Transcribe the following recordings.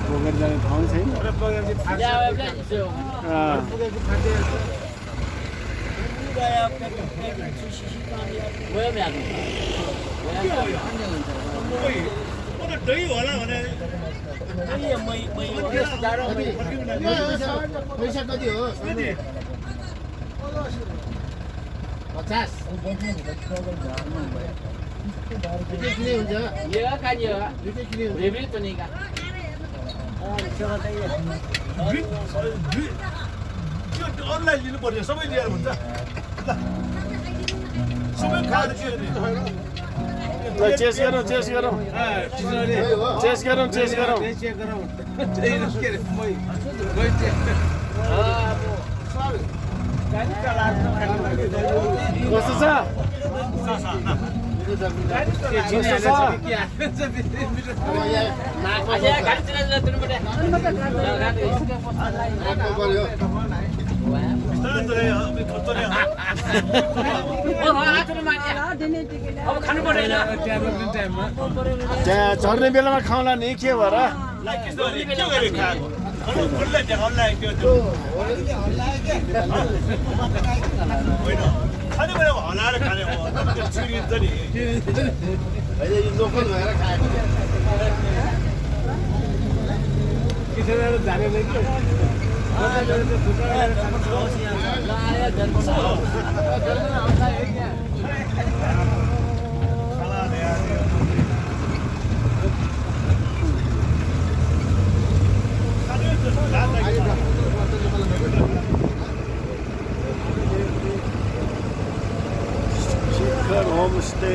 बोकेर जाने ठाउँ छैन दही होला भने पैसा कति हो 50 अनलाइन लिनु पर्छ सबै लिएर हुन्छ सबै खाएर चेस गरौँ कस्तो छ त्यहाँ झर्ने बेलामा खाउँला नि के भएर खाने बेला हलाएर खाने हो छिरिन्छ नि लोकल भएर खाएको शिखर होमस्टे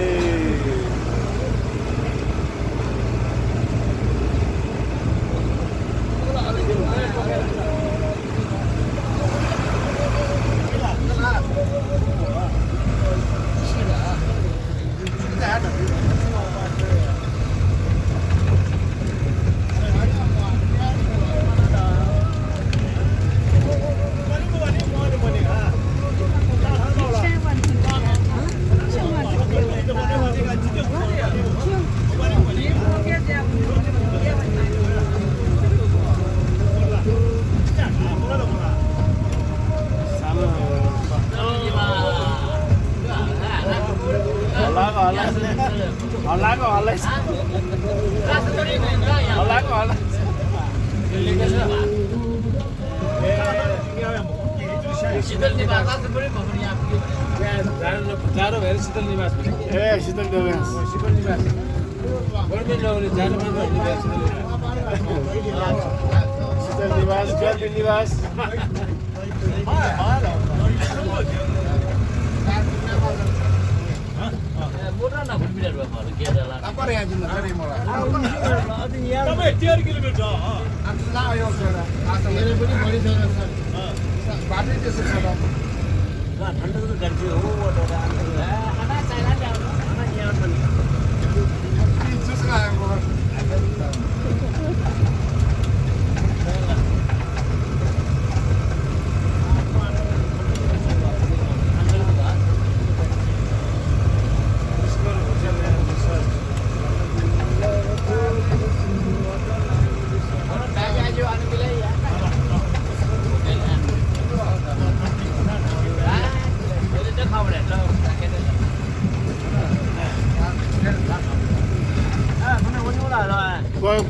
शीतल निवास जाडो भएर शीतल निवास शीतल निवास शीतल निवास गर्मी निवास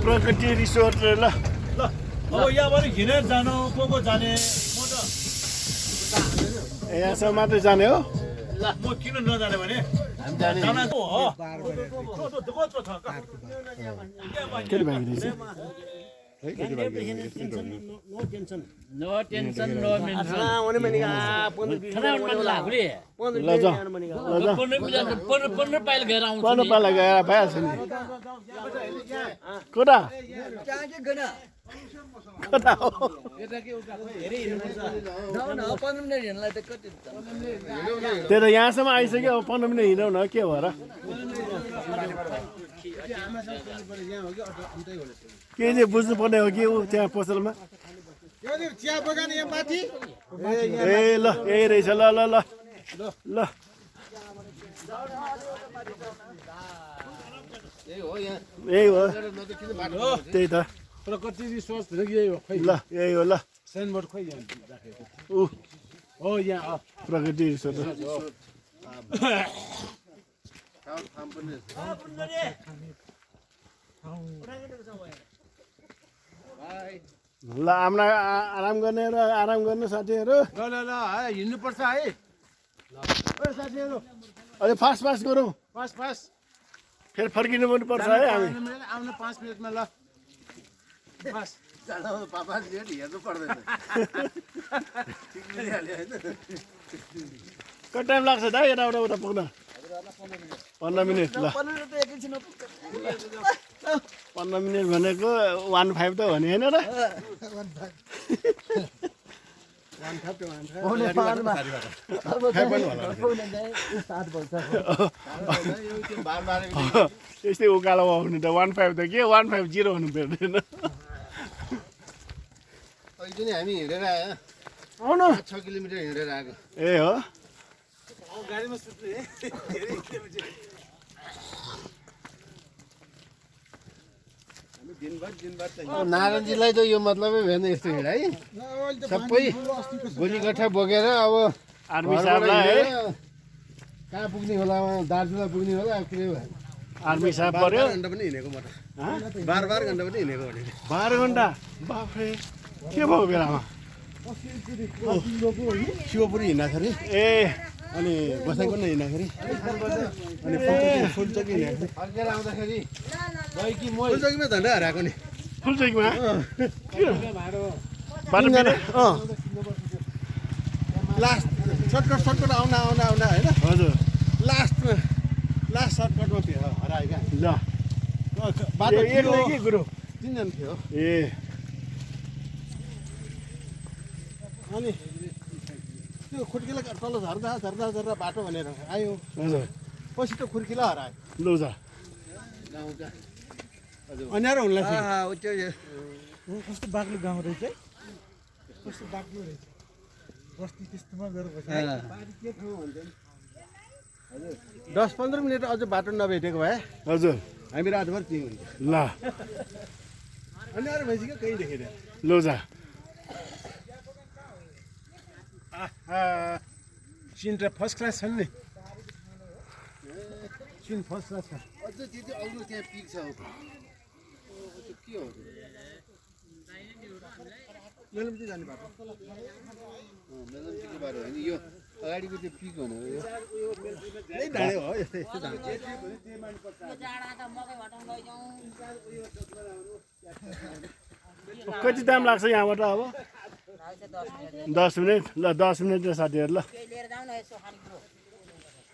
प्रकृति रिसोर्ट ल ल अब यहाँबाट हिँडेर जानु को जाने म त यहाँसम्म मात्रै जाने हो ल म किन नजाने भने जाने हो केटी भाइ रहेछ नो टेन्सन नो पन्ध्र पाइल गएर आउँछ पन्ध्र पाइला गएर भइहाल्छ नि कोटा कता हो त्यही त यहाँसम्म आइसक्यो अब 15 मिनट हिँडौँ न के भयो र के चाहिँ बुझ्नुपर्ने हो कि ऊ त्यहाँ पसलमा चिया बगान यहाँ माथि ए ल यही रहेछ ल ल ल ल यही हो त्यही त प्रकृति रिसोर्स यही हो खै ल यही हो ल साइनबोर्ड खोइ यहाँ राखेको ऊ हो यहाँ प्रकृति रिसोर्ट ल आराम गर्ने र आराम गर्ने साथीहरू ल ल हिँड्नुपर्छ है ओ साथीहरू अलि फास्ट फास्ट गरौँ फास्ट फास्ट फेरि फर्किनु पनि पर्छ है हामी आउनु 5 मिनटमा ल फास्ट पापा हेर्नु पर्दैन कति टाइम लाग्छ त यताबाट उता पुग्न 15 मिनट ल 15 मिनट भनेको 15 त भने होइन र त्यस्तै उकालो आउने त 15 त के 150 हुनु पर्दैन अहिले नि हामी हिँडेर आयो आउनु 6 किलोमिटर हिँडेर आएको ए हो गाडीमा सुत्ने नारायणजीलाई त यो मतलबै भएन यस्तो हिँड है सबै गोलीगट्ठा बोकेर अब आर्मी साहबलाई है कहाँ पुग्ने होला दार्जिलिङ पुग्ने होला अब कुनै भयो आर्मी साहब पर्यो घन्टा पनि हिँडेको म त 12 घन्टा पनि हिँडेको भने 12 घन्टा बाफ्रे के भएको बेलामा शिवपुरी हिँड्दाखेरि ए अनि बसाइकन हिँड्दाखेरि अनि फुलचोकी हिँड्दाखेरि फर्केर आउँदाखेरि फुलचोकीमा झन्डै हराएको नि फुलचोकीमा बाटो बिना लास्ट सर्टकट आउन होइन हजुर लास्ट सर्टकटमा हरायो क्या ल बाटो एकलाई के गुरु 3 जना थियो ए अनि त्यो खुर्किला तल झर्दा बाटो भनेर आयो हजुर पछि त खुर्किला हरायो लौ जा अन्यारो हुनलाई कस्तो बाक्लो गाउँ रहेछ है कस्तो बाक्लो रहेछ बस्ती त्यस्तोमा गएर बस्छ 10-15 मिनट अझ बाटो नभेटेको भए हजुर हामी रातभर त्यहीँ हुन्थ्यो ल अन्यारो भइसक्यो कहीँ देखेन लौ जा सिन त फर्स्ट क्लास छन् नि सिन फर्स्ट क्लास छ अझ त्यति अग्लो त्यहाँ पिक छ त्यो के हो मेलम्ची जाने बाटो मेलम्चीको बाटो होइन यो अगाडिको त्यो पिक भनेको यो यही डाँडे हो यस्तै डाँडे कति टाइम लाग्छ यहाँबाट अब 10 मिनट ल 10 मिनट साथीहरू ल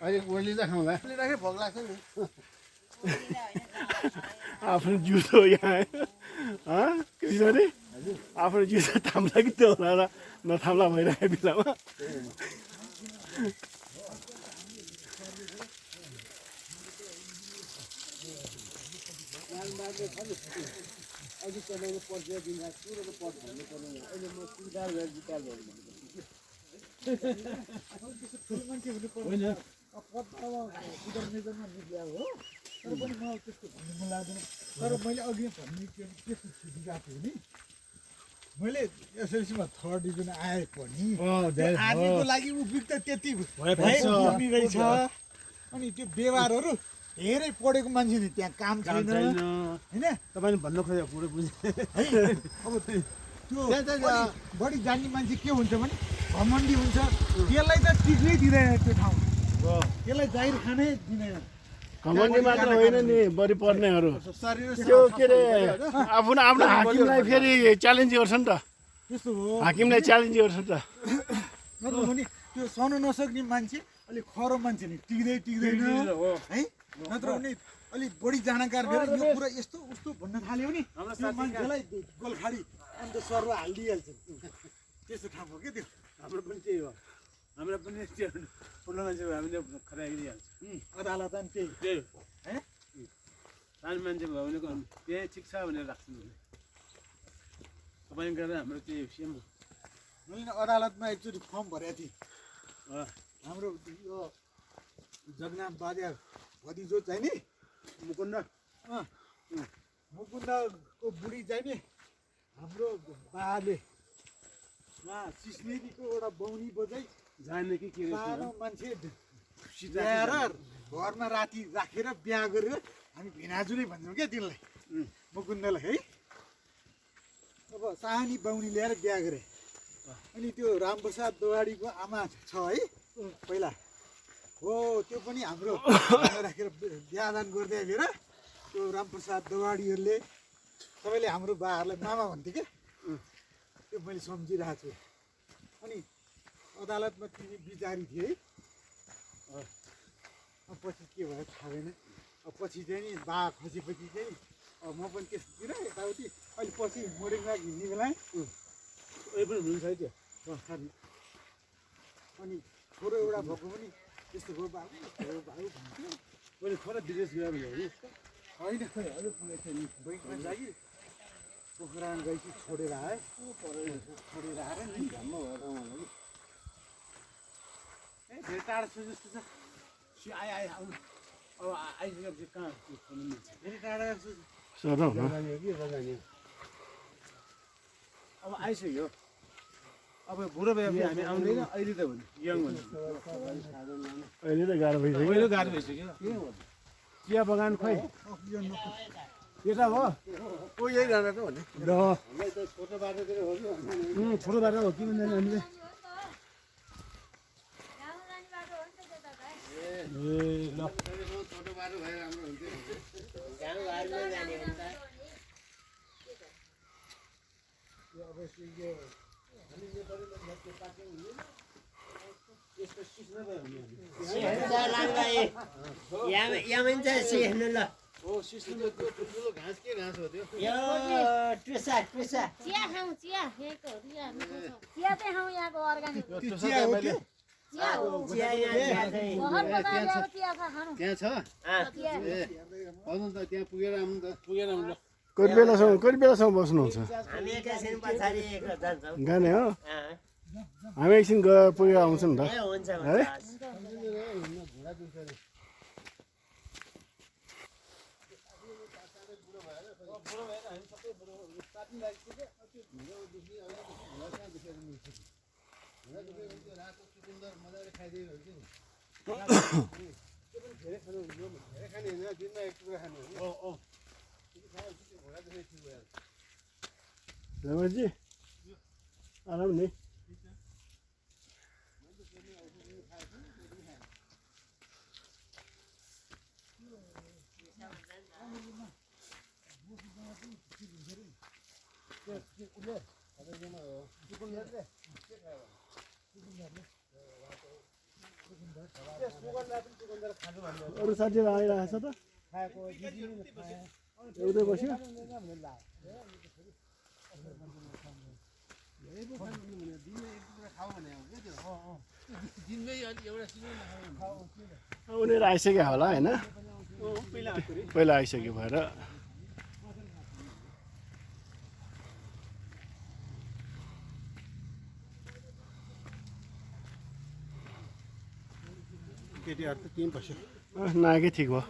अहिले ओर्लिँदा खाउँला राखेँ भोग लाग्छ नि आफ्नो जुत्तो यहाँ कृष्णले आफ्नो जुत्तो थाम्ला कि त्यो होला र नथाम्ला भइरहेको बेलामा तर मैले अघि भन्ने त्यस्तो छिटो गएको हो नि मैले एसएलसीमा 3rd डिभिजन आए पनि आर्मीको लागि उपयुक्त त्यति रहेछ अनि त्यो व्यवहारहरू धेरै पढेको मान्छे नि त्यहाँ काम छैन होइन तपाईँले भन्नु खोजेको पुरै बुझेँ अब त्यो बढी जान्ने मान्छे के हुन्छ भने घमण्डी हुन्छ त्यसलाई त टिक्नै दिँदैन त्यो ठाउँ त्यसलाई जाहिर खानै दिँदैन घमण्डी मात्र होइन नि बढी पढ्नेहरू त्यो के अरे आफ्नो आफ्नो हाकिमलाई फेरि च्यालेन्ज गर्छ नि त त्यस्तो हो हाकिमलाई च्यालेन्ज गर्छ नि त नत्र भने त्यो सहनु नसक्ने मान्छे अलिक खरो मान्छे नि टिक्दैन है नत्र भने अलिक बढी जानकार भएर यो कुरा यस्तो उस्तो भन्न थाल्यो नि त्यो मान्छेलाई गोलखाडी अन्त सर्व हालिदिइहाल्छन् त्यस्तो ठाउँ हो क्या त्यो हाम्रो पनि त्यही हो हाम्रो पनि त्यो ठुलो मान्छे भयो हामीले खराइदिइहाल्छ अदालत पनि त्यही त्यही हो है सानो मान्छे भयो भने त्यही ठिक छ भनेर राख्छन् उसले तपाईँ गरेर हाम्रो त्यही सेम हो मैले अदालतमा एकचोटि फर्म भरेको थिएँ अँ, हाम्रो यो जगन्नाथ बाजा भतिजो चाहिँ नि मुकुन्द मुकुन्दको बुढी चाहिँ नि हाम्रो बाले उहाँ सिस्नेरीको एउटा बौनी बजाइ जाने कि के सानो मान्छे ल्याएर घरमा राति राखेर बिहा गरेर हामी भिनाजुनै भन्छौँ क्या तिनलाई मुकुन्दलाई है अब सानी बाहुनी ल्याएर बिहा गरे अनि त्यो रामप्रसाद दवाडीको आमा छ है पहिला हो त्यो पनि हाम्रो घरमा राखेर बिहादान गर्दै बेर त्यो रामप्रसाद दवाडीहरूले सबैले हाम्रो बाहरूलाई मामा भन्थ्यो क्या त्यो मैले सम्झिरहेको छु अनि अदालतमा तिमी विचारी थिए है अब पछि के भयो थाहा भएन अब पछि चाहिँ नि बा खसेपछि चाहिँ अब म पनि त्यसतिर यताउति अहिले पछि मोडिङमा हिँड्ने बेला उयो पनि हुन्छ है त्यो अनि छोरो एउटा भएको पनि त्यस्तो हो बाबु भन्थ्यो मैले थोरै विदेश गयो भने होइन बैङ्कमा जागिर पोखरामा गएपछि छोडेर आयो छोडेर आएर नि ए धेरै टाढो छ जस्तो छ आयो आउनु अब आइसकेपछि कहाँ धेरै टाढा जस्तो सोधौँ न अब आइसक्यो अब बुढो भएपछि हामी आउँदैन अहिले त भने यङ भने अहिले त गाह्रो भइसक्यो पहिलो गाडी भइसक्यो चिया बगान खोइ केटा हो ओ यही जाँदा त भने छोटो बाटो हो कि भन्दैन हामीले ए ल छोटो बाटो भए राम्रो हुन्थ्यो ओ सिस्टमले ठुलो घाँस के घाँस हो त्यो चिया खाउँ चिया यहीँको चिया चाहिँ खाउँ यहाँको अर्ग्यानिक चिया हो त्यो चिया हो भर्खर बजाएर ल्याएको चिया छ खानु त्यहाँ छ चिया ए आउनु त त्यहाँ पुगेर आउनु त कति बेलासम्म बस्नुहुन्छ गाने हो हामी एकछिन गएर पुगेर आउँछौँ नि त है मजाले खाइदियो धेरै खाने होइन दिनमा एक टुक्रा खानु हो रमेशजी आराम नि अरू साथीहरू आइरहेको छ त एउटै बस्यो उनीहरू आइसक्यो होला होइन पहिला आइसक्यो भएर केटीहरू त त्यहीँ बस्यो नाकै ठिक भयो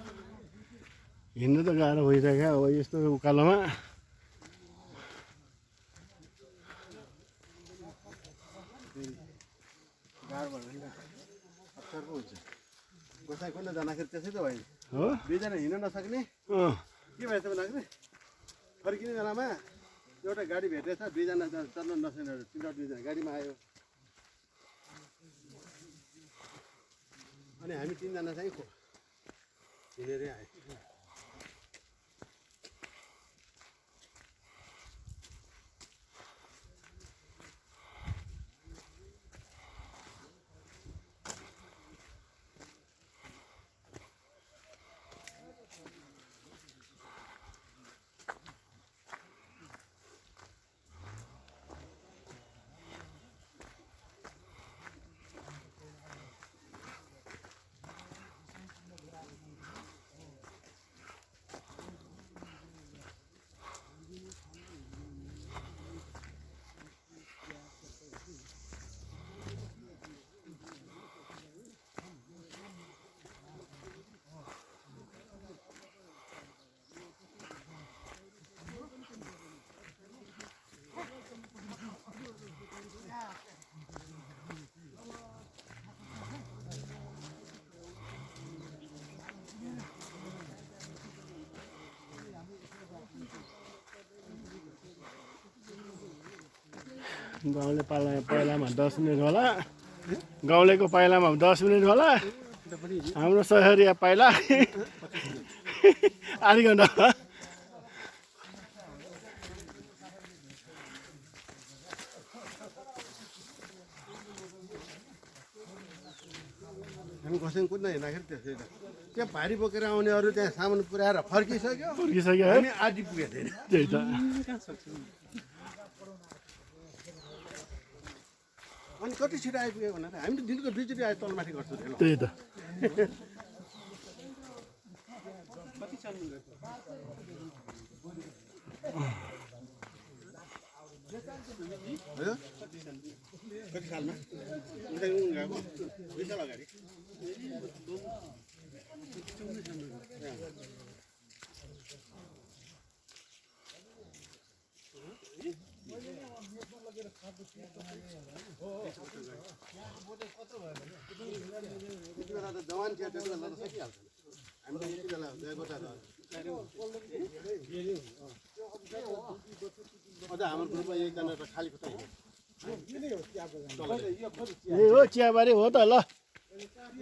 हिँड्नु त गाह्रो भइरहेको अब यस्तो उकालोमा गाह्रो भयो अप्ठ्यारो पो हुन्छ गोसाइ खोल्न जाँदाखेरि त्यसै त भयो हो दुईजना हिँड्न नसक्ने के भएछ लाग्ने फर्किने बेलामा एउटा गाडी भेटेछ दुईजना चल्न नसक्ने तिनवटा दुईजना गाडीमा आयो अनि हामी तिनजना चाहिँ हिँडेरै आयो गाउँले पाइलामा 10 मिनट होला गाउँलेको पाइलामा 10 मिनट होला हाम्रो सहरिया पाइला आधी घन्टा हामी खरसाङ कुद्न हिँड्दाखेरि त्यसै त्यहाँ भारी बोकेर आउनेहरू त्यहाँ सामान पुऱ्याएर फर्किसक्यो फर्किसक्यो है हामी आदि पुगेको थिएन त्यही त अनि कति छिटो आइपुग्यो भनेर हामी त दिनको 2 चोटि तलमाथि गर्छौँ त्यही त कति सालमा उता गएको 2 साल अगाडि त्यति बेला त जवान थियो त्यति बेला त सकिहाल्छ हामी त यति बेला गएको त अझ हाम्रो ग्रुपमा एकजना त खाली खुट्टा ए हो चियाबारी हो त ल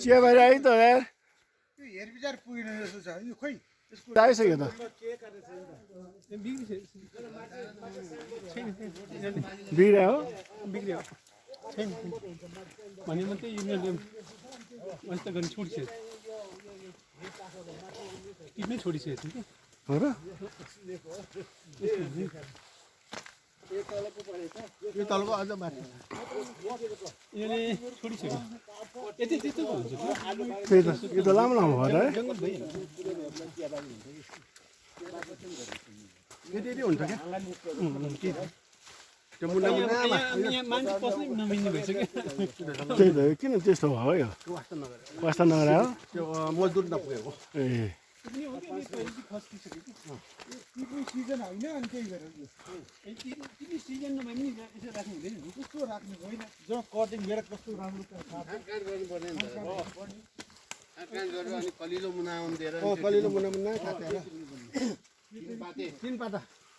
चियाबारी आयो त यार त्यो हेरविचार पुगेन जस्तो छ यो खोइ आइसक्यो त बिग्रियो हो बिग्रियो छैन भने मात्रै यिनीहरूले वास्ता गर्न छोडिसक्यो टिमै छोडिसकेको थियो कि हो र यो तलको अझ माथि यिनीहरूले छोडिसक्यो यति त्यस्तो पो हुन्छ त्यही त यो त लामो लामो भयो है यति हुन्छ क्या त्यो मुना यहाँ मान्छे पस्नै नमिल्ने भइसक्यो त्यही त किन त्यस्तो भयो यो वास्ता नगरे हो त्यो मजदुर नपुगेको ए पिकनिक सिजन होइन अनि त्यही भएर सिजन नभए पनि यसो राख्नु हुँदैन नि कस्तो राख्ने होइन जो कटिङ गरेर कस्तो राम्रो गर्नुपर्ने अनि कलिलो मुना दिएर कलिलो मुना काटेर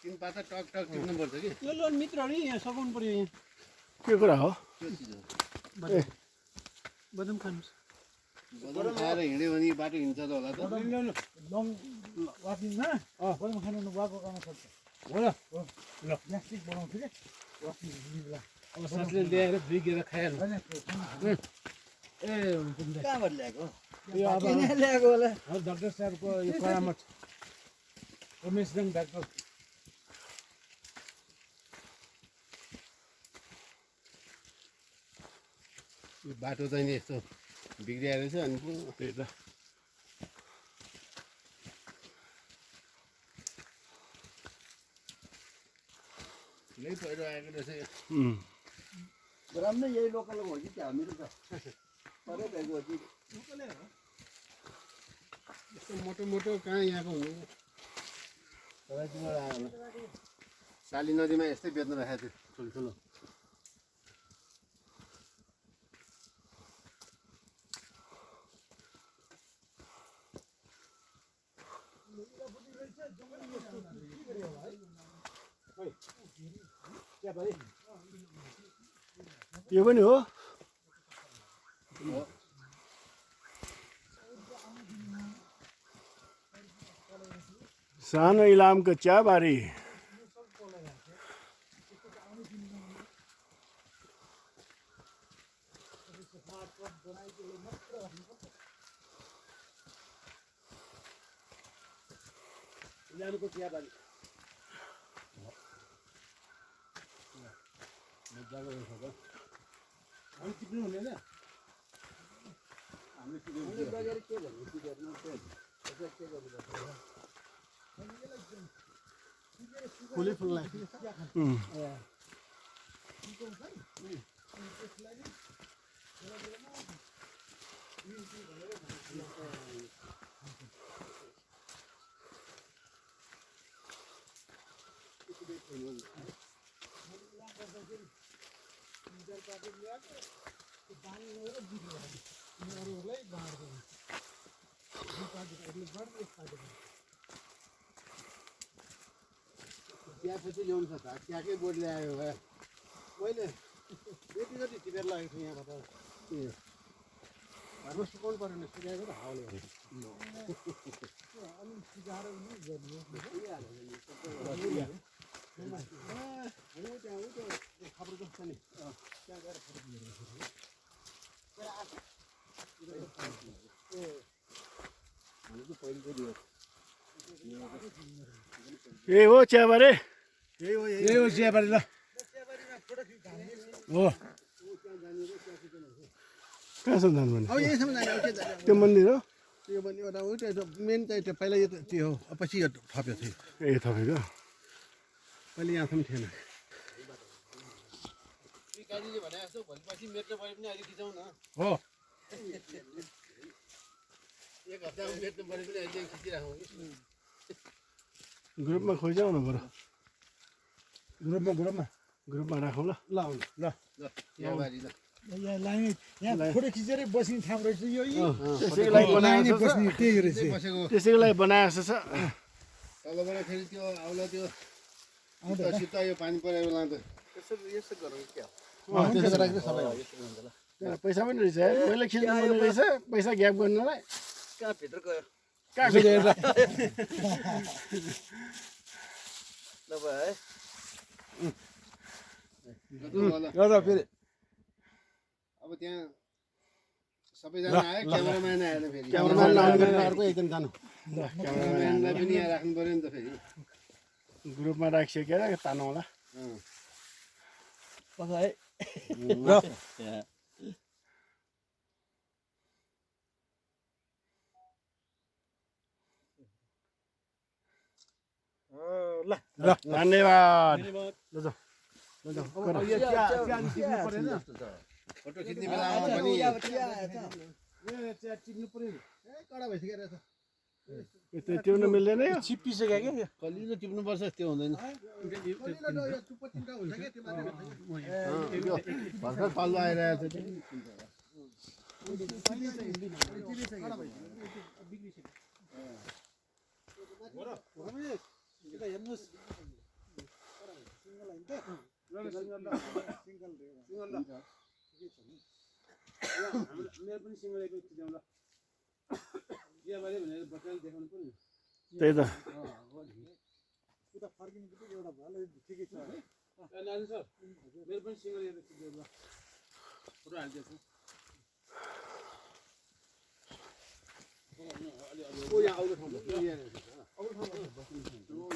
तिन पाता टक टक टिप्नुपर्छ कि यो लोन मित्रहरू यहाँ सघाउनु पर्यो यहाँ के कुरा हो ए बदाम खानुहोस् बदाम खाएर हिँड्यो भने बाटो हिँड्छ त होला त लङ वाकिङमा बदाम खानु गएको गर्न सक्छ हो ल ल प्लास्टिक बनाउँछु क्या वाकिङ अब साथीले ल्याएर दुईखेर खाइहाल्नु ए कहाँबाट ल्याएको यो अब ल्याएको होला डाक्टर साहबको यो परामर्श रमेशजङ डाक्टर यो बाटो चाहिँ नि यस्तो बिग्रिएर रहेछ अनि त्यही त ठुलै पहिरो आएको रहेछ राम्रै यही लोकल हो कि त्यहाँ मेरो त परै भएको हो कि यस्तो मोटो मोटो कहाँ यहाँको हुनु तराईबाट आयो होला साली नदीमा यस्तै बेच्न राखेको थियो ठुल्ठुलो यो पनि हो सानो इलामको चियाबारी इलामको चियाबारी हामी टिप्नु हुँदैन फुलै फुल लाग्छ चियापत्ती ल्याउनु छ त चियाकै बोट ल्यायो मैले यति जति टिपेर लागेको छु यहाँबाट घरमा सुकाउनु पऱ्यो भने सुकाएको त हाउले खबर जस्तो नि त्यहाँ गएर ए हो चियाबारी यही हो चियाबारी ल हो कहाँसम्म जानु भने अब यहीसम्म जाने अब के जाने त्यो मन्दिर हो त्यो पनि एउटा हो त्यो मेन चाहिँ त्यो पहिला यो त्यो हो पछि यो थप्यो थियो ए तपाईँको पहिले यहाँसम्म थिएन हो एक हप्तामा मेट्नु पऱ्यो पनि अहिले खिचिराखौँ ग्रुपमा खोइजाउ न बरु ग्रुपमा ग्रुपमा राखौँ ल ल आउनु ल चियाबारी ल यहाँ लाने यहाँ फोटो खिचेरै बस्ने ठाउँ रहेछ यो त्यसैको लागि लाने बनाएको बस्ने त्यही रहेछ बसेको त्यसैको लागि बनाएको जस्तो छ तलबाट फेरि त्यो आउला त्यो शीत यो पानी परेर लाँदा यसो गरौँ क्या त्यसो गरेर सबै त्यहाँ पैसा पनि रहेछ मैले खिच्नु पर्ने रहेछ पैसा ग्याप गर्नलाई कहाँ भित्र गयो कहाँ खिचेर ल है फेरि अब त्यहाँ सबैजना आयो क्यामेराम्यान आएन फेरि क्यामेराम्यान क्यामेराम्यान अर्को एकदम जानु क्यामेराम्यानलाई पनि यहाँ राख्नु पऱ्यो नि त फेरि ग्रुपमा राखिसकेर तानौँ होला धन्यवाद फोटो खिच्ने बेलामा पनि कडा भइसक्यो रहेछ त्यो टिप्नु मिल्दैन यो छिप्पिसक्यो क्या कलिलो टिप्नुपर्छ त्यो हुँदैन भर्खर पल्लो आइरहेको छ मेरो पनि सिङ्गलेको खिचाउँ ल चियाबारी भनेर बचाएर देखाउनु पर्यो त्यही त उता फर्किनु बित्तिकै एउटा भयो ठिकै छ नानी सर मेरो पनि सिङ्गल हेरेर खिचाउँ ल फोटो हालिदिएको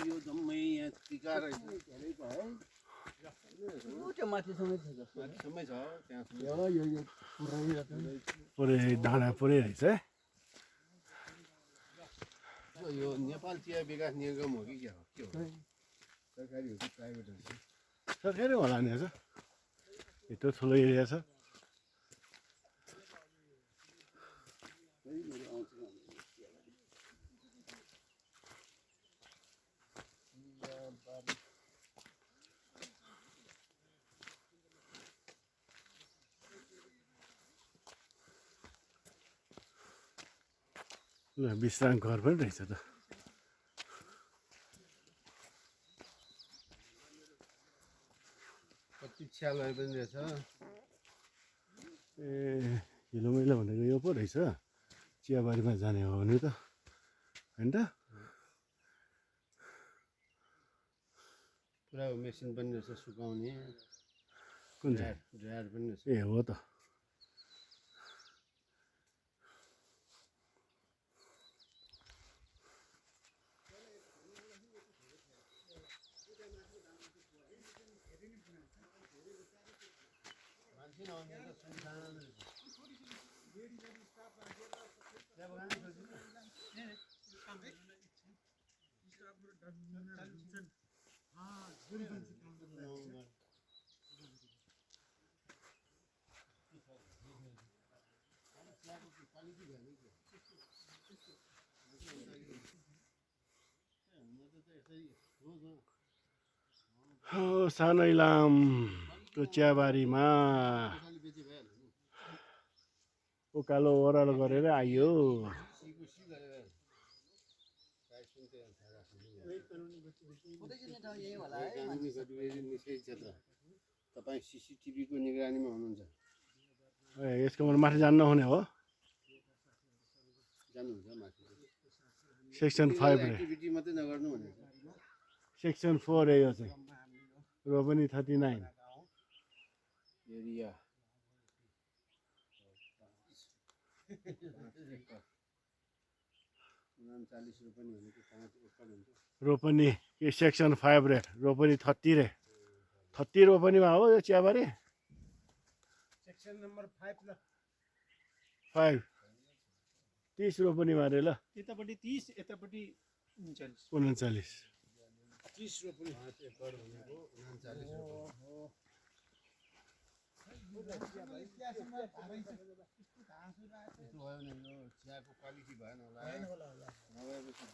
यो जम्मै यहाँ टिका रहेछ माथिसम्मै छ त्यहाँ पुरै डाँडा पुरै रहेछ है यो नेपाल चिया विकास निगम हो कि क्या हो के हो सरकारी हो कि प्राइभेट हो कि सरकारी होला नि आज यत्रो ठुलो एरिया छ ल विश्राम घर पनि रहेछ त चिकित्सालय पनि रहेछ ए हिलो मैलो भनेको यो पो रहेछ चियाबारीमा जाने हो भने त होइन त पुरा मेसिन पनि रहेछ सुकाउने कुन चाहिँ ड्रायर पनि रहेछ ए हो त सानो इलामको चियाबारीमा उकालो ओह्रालो गरेर आइयो तपाईँ सिसिटिभीको निगरानीमा हुनुहुन्छ ए यसको मुनि माथि जान्न हुने हो जानुहुन्छ माथि सेक्सन 5 रे एक्टिभिटी मात्रै नगर्नु भनेको सेक्सन 4 रे यो चाहिँ रोपनी 39 एरिया रोपनी यो सेक्सन 5 रे रोपनी 30 रे 30 रोपनीमा हो यो चियाबारी सेक्सन नम्बर 5 ल 5 30 रोपनीमा रे ल यतापट्टि 30 यतापट्टि 39 39 30 रोपनी चियाको क्वालिटी भएन होला नभएपछि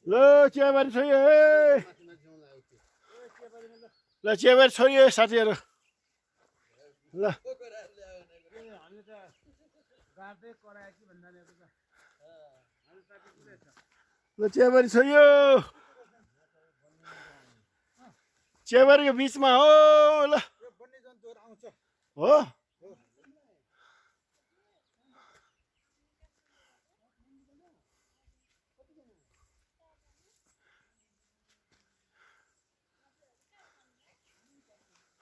ल चियाबारी छोयो हे ल चियाबारी छोयो साथीहरू ल हामीले त गाड्दै करायो कि भन्दा नि ल चियाबारी छोयो चियाबारीको बिचमा हो ल हो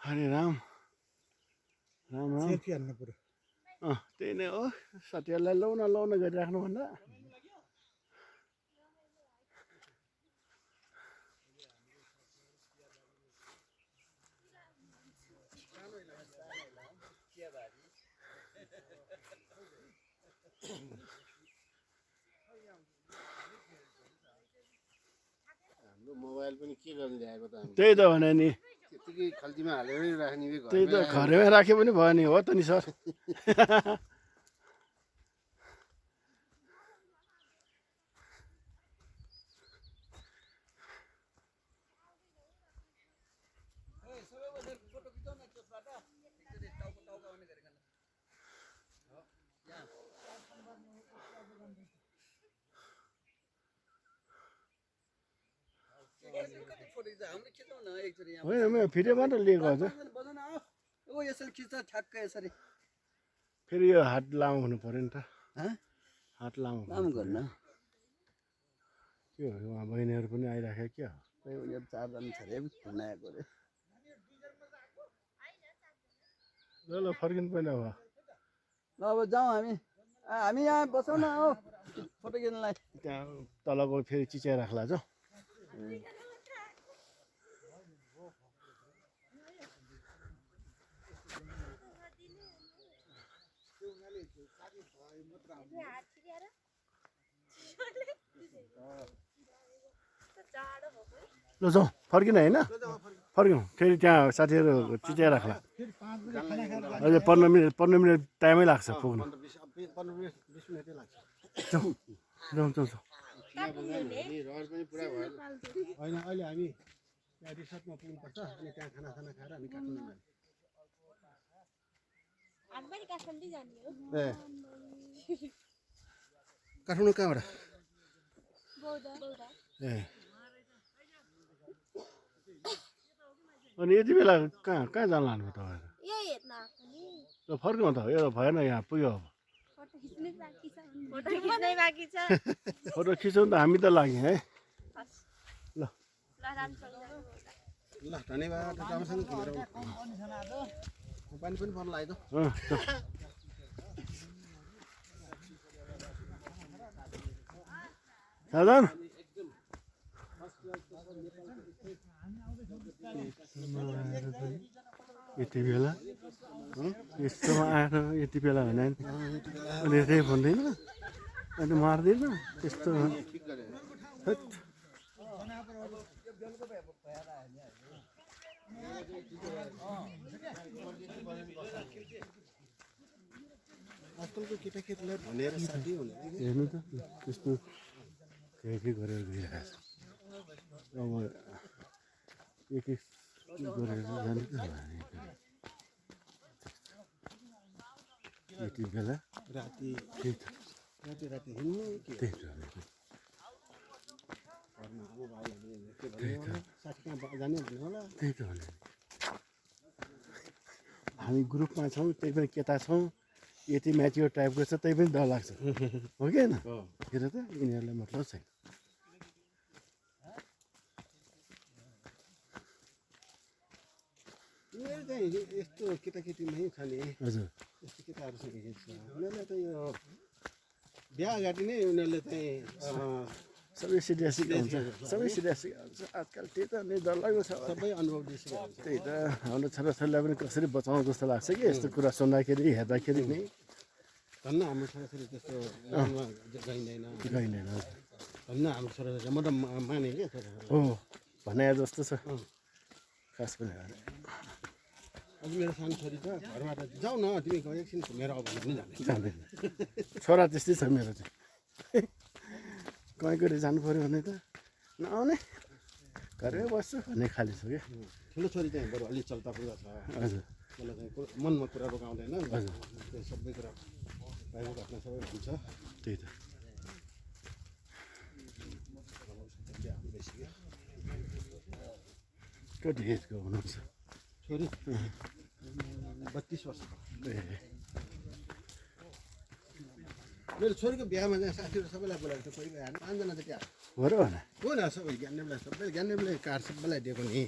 हरे राम राम राम सेल्फी हाल्नु पर्यो त्यही नै हो साथीहरूलाई लौ न गरिराख्नु भन्दा हाम्रो मोबाइल पनि के गर्नु ल्याएको त हामी त्यही त भने नि त्यतिकै खल्तीमा हालेरै राख्ने कि त्यही त घरमै राखे पनि भयो नि हो त नि सर होइन मैले फेरि मात्र लिएको हजुर यसरी खिच्छ ठ्याक्कै यसरी फेरि यो हात लामो हुनु पऱ्यो नि त हात लामो गर्न के हो उहाँ बहिनीहरू पनि आइराख्यो क्या चारजना छ अरे नयाँको अरे ल फर्किनु पर्ने अब ल अब जाउँ हामी यहाँ बसौँ न हो फोटो खिच्नलाई त्यहाँ तलको फेरि चिच्याइ राख्ला जो ल जाउँ फर्किन होइन फर्क्यौँ फेरि त्यहाँ साथीहरू चिच्याइ राख्ला अझै 15 मिनट टाइमै लाग्छ पुग्नु जाउँ जाउँ जाउँ जाउँ होइन अहिले हामी त्यहाँ रिसोर्टमा पुग्नुपर्छ अनि त्यहाँ खाना खाएर हामी काठमाडौँ जाने ए काठमाडौँ कहाँबाट ए अनि यति बेला कहाँ जानु लानु तपाईँहरू ल फर्कौँ त यो भएन यहाँ पुग्यो अब फोटो खिचौँ त हामी त लाग्यौँ है ल ल धन्यवाद राम्रोसँग घुमेर पानी पनि पर्न लाग्यो साधन यति बेला यस्तोमा आएर यति बेला होइन अनि त्यही भन्दैन अनि मार्दैन त्यस्तो आजकलको केटाकेटीलाई भनेर साथी हुने हेर्नु त त्यस्तो के गरेर गइरहेको छ अब एक गरेर जानु त यति बेला राति त्यही त हिँड्नु त्यही त के भन्नु साथी कहाँ जाने भन्नु होला त्यही त भने हामी ग्रुपमा छौँ त्यही पनि केटा छौँ यति म्याच्योर टाइपको छ त्यही पनि डर लाग्छ हो कि होइन हेर त यिनीहरूलाई मतलब छैन उनीहरू चाहिँ यस्तो केटाकेटीमै छ नि हजुर यस्तो केटाहरूसँग हिँड्छ उनीहरूले त यो बिहा अगाडि नै उनीहरूले चाहिँ सबै सिरियस हुन्छ सबै सिरियस हुन्छ आजकल त्यही त अनि डरलाग्दो छ सबै अनुभव दिइसकेको हुन्छ त्यही त हाम्रो छोराछोरीलाई पनि कसरी बचाउँ जस्तो लाग्छ कि यस्तो कुरा सुन्दाखेरि हेर्दाखेरि नै धन्न हाम्रो छोराछोरी त्यस्तो मनमा गइँदैन गइँदैन धन्न हाम्रो छोराछोरी म त माने क्या छोराछोरी हो भने जस्तो छ खास पनि अझ मेरो सानो छोरी छ घरबाट जाऊ न तिमी एकछिन घुमेर आऊ भने पनि जाने जाँदैन छोरा त्यस्तै छ मेरो चाहिँ कहीँ कहीँ जानु पऱ्यो भने त नआउने घरमै बस्छु भन्ने खाली छ क्या ठुलो छोरी चाहिँ बरु अलिक चल्तापुल्ता छ हजुर मलाई चाहिँ मनमा कुरा रोकाउँदैन हजुर त्यो सबै कुरा भएको घटना सबै हुन्छ त्यही त कति एजको हुनुहुन्छ छोरी 32 वर्ष ए मेरो छोरीको बिहामा चाहिँ साथीहरू सबैलाई बोलाएको थियो पहिला हामी 5 जना जति हो र भने हो न सबै ज्ञानेबलाई सबैले ज्ञानेबले कार्ड सबैलाई दिएको नि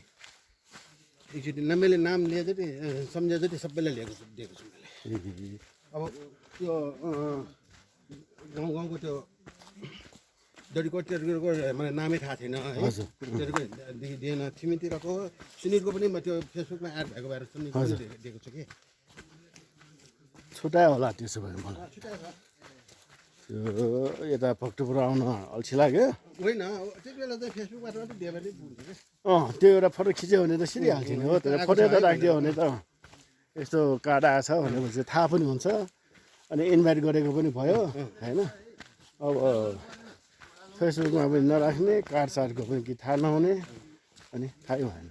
एकचोटि मैले नाम लिए जति सम्झे जति सबैलाई दिएको छु मैले अब त्यो गाउँको त्यो जडीकोटीहरूको मलाई नामै थाहा थिएन है जडीकोटीदेखि दिएन थिमीतिरको सुनिलको पनि म त्यो फेसबुकमा एड भएको भएर सुनिलको दिएको छु कि छुट्यायो होला त्यसो भए मलाई त्यो यता भक्तपुर आउन अल्छी लाग्यो होइन त्यति बेला चाहिँ फेसबुकबाट मात्रै दियो भने पुग्छ क्या त्यो एउटा फोटो खिच्यो भने त सिरिहाल्थ्यो नि हो त्यो फोटो त राखिदियो भने त यस्तो कार्ड आएछ भनेपछि थाहा पनि हुन्छ अनि इन्भाइट गरेको पनि भयो होइन अब फेसबुकमा पनि नराख्ने कार्ड सार्डको पनि कि थाहा नहुने अनि थाहै भएन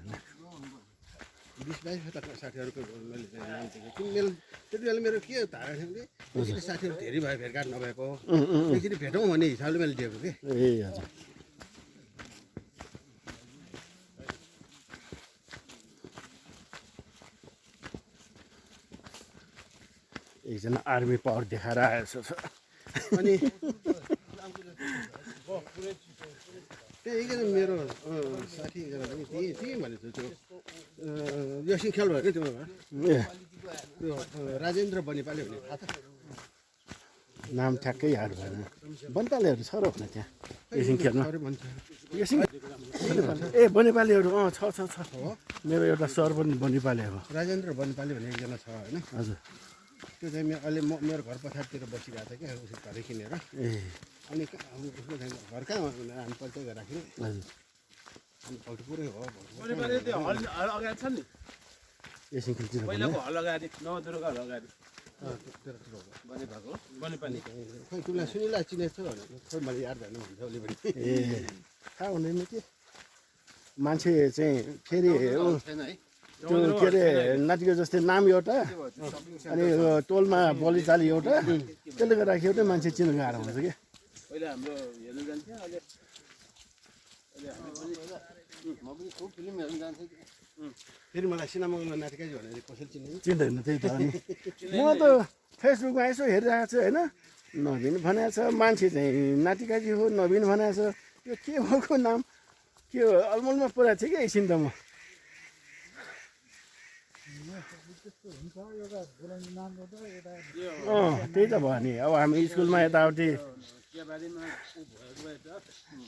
20-22 साथीहरूको मैले नाम दिएको मेरो त्यति बेला मेरो के धारणा थियो भने साथीहरू धेरै भयो भेटघाट नभएको एकचोटि भेटौँ भन्ने हिसाबले मैले दिएको कि ए हजुर एकजना आर्मी पावर देखाएर आएछ अनि त्यही एकजना मेरो साथी एकजना पनि त्यही भनेको थियो त्यो यसिङ खेल भयो क्या त्यो ए त्यो राजेन्द्र बनिपाले भन्ने थाहा छ नाम ठ्याक्कै याद भएन बनपालेहरू छ र भने त्यहाँ एकछिन खेल्न अरू भन्छ एकछिन ए बनेपालीहरू छ मेरो एउटा सर पनि बनेपाले हो राजेन्द्र बनिपाले भन्ने एकजना छ होइन हजुर त्यो चाहिँ अहिले मेरो घर पछाडितिर बसिरहेको थियो क्या उसको घरै किनेर ए अनि उसको चाहिँ घर कहाँ हामी पल्टै गएर राख्ने हजुर अनि भक्तपुरै हो नेपाली त्यो हल अगाडि छ नि एकछिन खेल्छु पहिलाको हल अगाडि नवदुर्गा हल अगाडि त्यतातिर हो बनेपाको बनेपाली खै तिमीलाई सुनिलाई चिनेको छ भने खोइ मैले याद भएन भन्छ उसले पनि ए थाहा हुँदैन के मान्छे चाहिँ फेरि छैन है त्यो के अरे नातिको जस्तै नाम एउटा अनि टोलमा बोलीचाली एउटा त्यसले गर्दाखेरि एउटै मान्छे चिन्नु गाह्रो हुन्छ कि पहिला हाम्रो हेर्नु जान्थ्यो अहिले म पनि खुब फिल्म हेर्नु जान्थेँ फेरि मलाई सिनेमामा नातिकाजी भनेर कसरी चिन्ने चिन्दैन त्यही त अनि म त फेसबुकमा यसो हेरिरहेको छु होइन नवीन भनेको छ मान्छे चाहिँ नातिकाजी हो नवीन भनेको छ यो के भएको नाम के हो अलमलमा पुऱ्याएको थिएँ कि एकछिन त म त्यही त भयो नि अब हामी स्कुलमा यताउति चियाबारीमा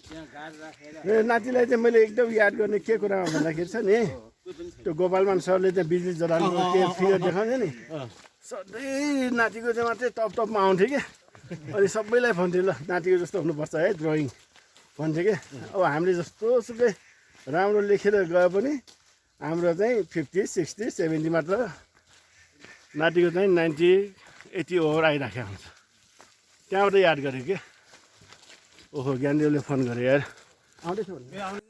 त्यहाँ गाड राखेर नातिलाई चाहिँ मैले एकदम याद गर्ने के कुरामा भन्दाखेरि छ नि त्यो गोपालमान सरले चाहिँ बिजुली जलाउनु के फिगर देखाउँथ्यो नि सधैँ नातिको चाहिँ मात्रै टपमा आउँथ्यो कि अनि सबैलाई भन्थ्यो ल नातिको जस्तो हुनुपर्छ है ड्रइङ भन्थ्यो कि अब हामीले जस्तो सुकै राम्रो लेखेर गए पनि हाम्रो चाहिँ 50, 60, 70 मात्र नातिको चाहिँ 90, 80 ओभर आइराखेको हुन्छ त्यहाँबाट याद गरेँ कि ओहो ज्ञानदेवले फोन गरे यार आउँदैछ भने